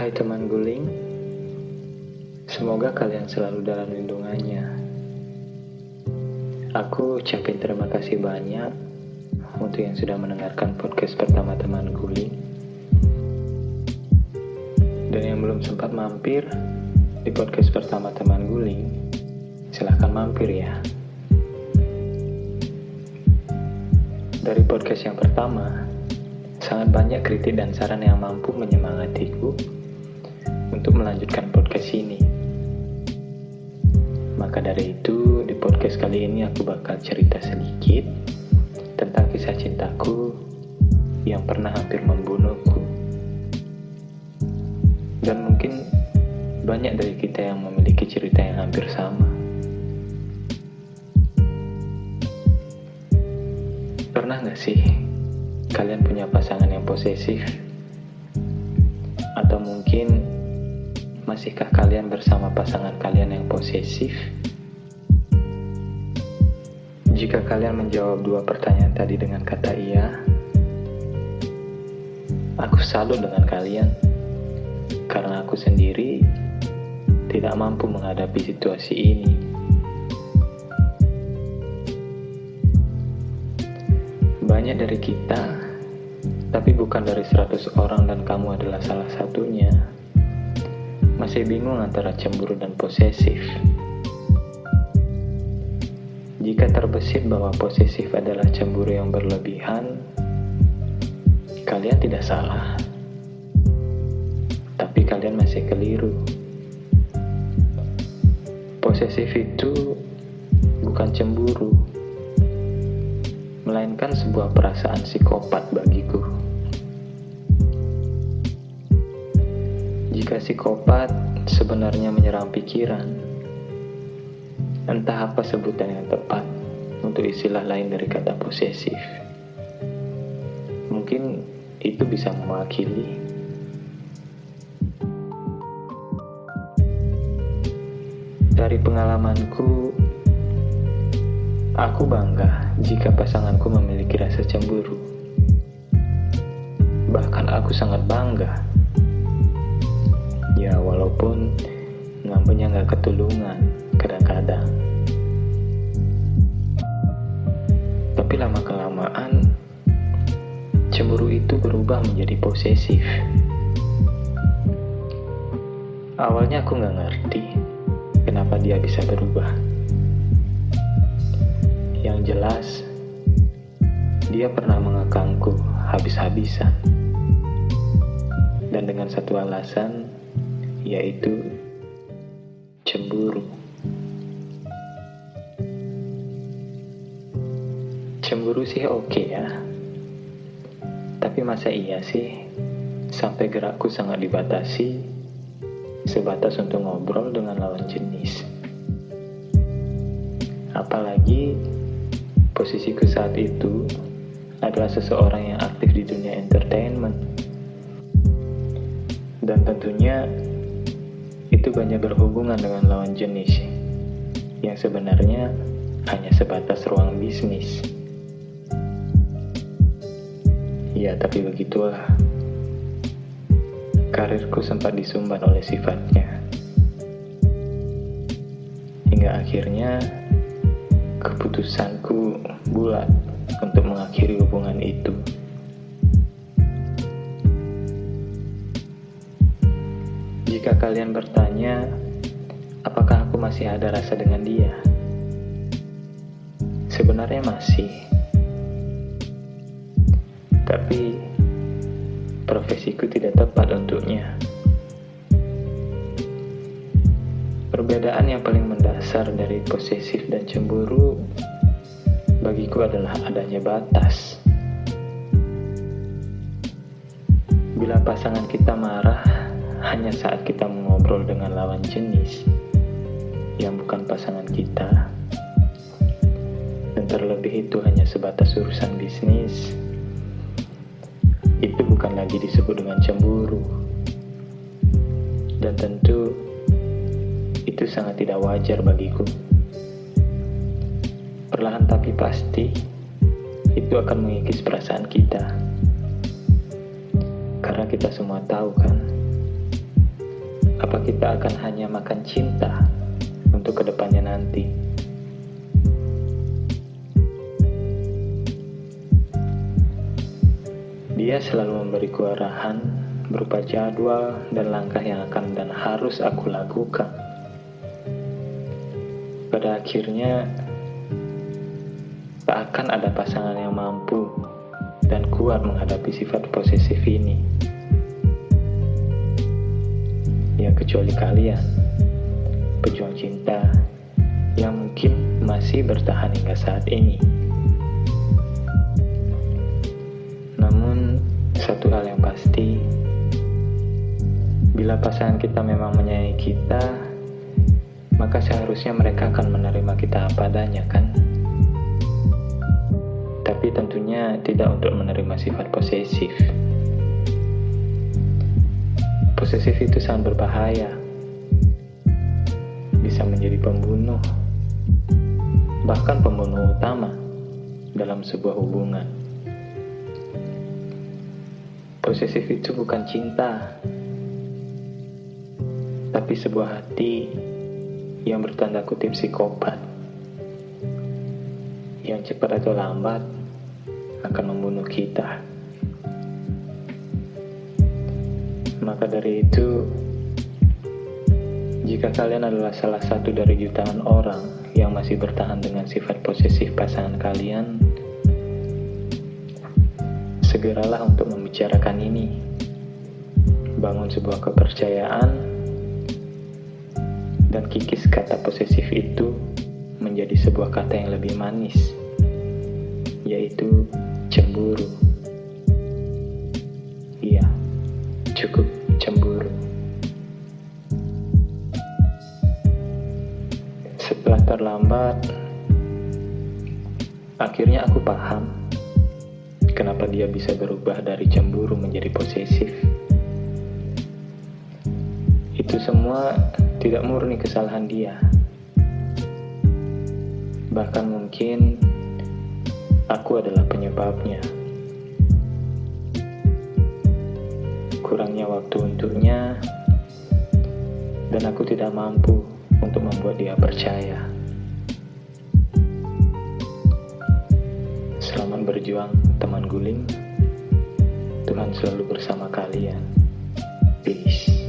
Hai teman guling, semoga kalian selalu dalam lindungannya. Aku ucapin terima kasih banyak untuk yang sudah mendengarkan podcast pertama teman guling. Dan yang belum sempat mampir di podcast pertama teman guling, silahkan mampir ya. Dari podcast yang pertama, sangat banyak kritik dan saran yang mampu menyemangatiku untuk melanjutkan podcast ini. Maka dari itu, di podcast kali ini aku bakal cerita sedikit tentang kisah cintaku yang pernah hampir membunuhku. Dan mungkin banyak dari kita yang memiliki cerita yang hampir sama. Pernah gak sih kalian punya pasangan yang posesif? Atau mungkin masihkah kalian bersama pasangan kalian yang posesif? Jika kalian menjawab dua pertanyaan tadi dengan kata iya, aku salut dengan kalian, karena aku sendiri tidak mampu menghadapi situasi ini. Banyak dari kita, tapi bukan dari 100 orang dan kamu adalah salah satunya, masih bingung antara cemburu dan posesif. Jika terbesit bahwa posesif adalah cemburu yang berlebihan, kalian tidak salah. Tapi kalian masih keliru. Posesif itu bukan cemburu, melainkan sebuah perasaan psikopat bagiku. Jika psikopat sebenarnya menyerang pikiran, entah apa sebutan yang tepat untuk istilah lain dari kata posesif. Mungkin itu bisa mewakili. Dari pengalamanku, aku bangga jika pasanganku memiliki rasa cemburu. Bahkan aku sangat bangga. Ya, walaupun ngambilnya gak ketulungan kadang-kadang. Tapi lama-kelamaan, cemburu itu berubah menjadi posesif. Awalnya aku gak ngerti kenapa dia bisa berubah. Yang jelas, dia pernah mengekangku habis-habisan. Dan dengan satu alasan, yaitu cemburu. Cemburu sih oke ya. Tapi masa iya sih sampai gerakku sangat dibatasi sebatas untuk ngobrol dengan lawan jenis. Apalagi posisiku saat itu adalah seseorang yang aktif di dunia entertainment. Dan tentunya itu banyak berhubungan dengan lawan jenis yang sebenarnya hanya sebatas ruang bisnis. Ya, tapi begitulah. Karirku sempat disumbat oleh sifatnya. Hingga akhirnya keputusanku bulat untuk mengakhiri hubungan itu. Jika kalian bertanya, apakah aku masih ada rasa dengan dia? Sebenarnya masih. Tapi profesiku tidak tepat untuknya. Perbedaan yang paling mendasar dari posesif dan cemburu bagiku adalah adanya batas. Bila pasangan kita marah hanya saat kita mengobrol dengan lawan jenis yang bukan pasangan kita, dan terlebih itu hanya sebatas urusan bisnis, itu bukan lagi disebut dengan cemburu. Dan tentu itu sangat tidak wajar bagiku. Perlahan tapi pasti itu akan mengikis perasaan kita. Karena kita semua tahu kan, apa kita akan hanya makan cinta untuk kedepannya nanti? Dia selalu memberiku arahan berupa jadwal dan langkah yang akan dan harus aku lakukan. Pada akhirnya, tak akan ada pasangan yang mampu dan kuat menghadapi sifat posesif ini. Ya kecuali kalian, pejuang cinta yang mungkin masih bertahan hingga saat ini. Namun, satu hal yang pasti, bila pasangan kita memang menyayangi kita, maka seharusnya mereka akan menerima kita apa adanya, kan? Tapi tentunya tidak untuk menerima sifat posesif. Posesif itu sangat berbahaya, bisa menjadi pembunuh, bahkan pembunuh utama dalam sebuah hubungan. Posesif itu bukan cinta, tapi sebuah hati yang bertanda kutip psikopat, yang cepat atau lambat akan membunuh kita. Maka dari itu, jika kalian adalah salah satu dari jutaan orang yang masih bertahan dengan sifat posesif pasangan kalian, segeralah untuk membicarakan ini. Bangun sebuah kepercayaan dan kikis kata posesif itu menjadi sebuah kata yang lebih manis, yaitu cemburu. Iya, cukup cemburu. Setelah terlambat, akhirnya aku paham kenapa dia bisa berubah dari cemburu menjadi posesif. Itu semua tidak murni kesalahan dia. Bahkan mungkin aku adalah penyebabnya. Kurangnya waktu untuknya, dan aku tidak mampu untuk membuat dia percaya. Selamat berjuang, teman guling. Tuhan selalu bersama kalian. Peace.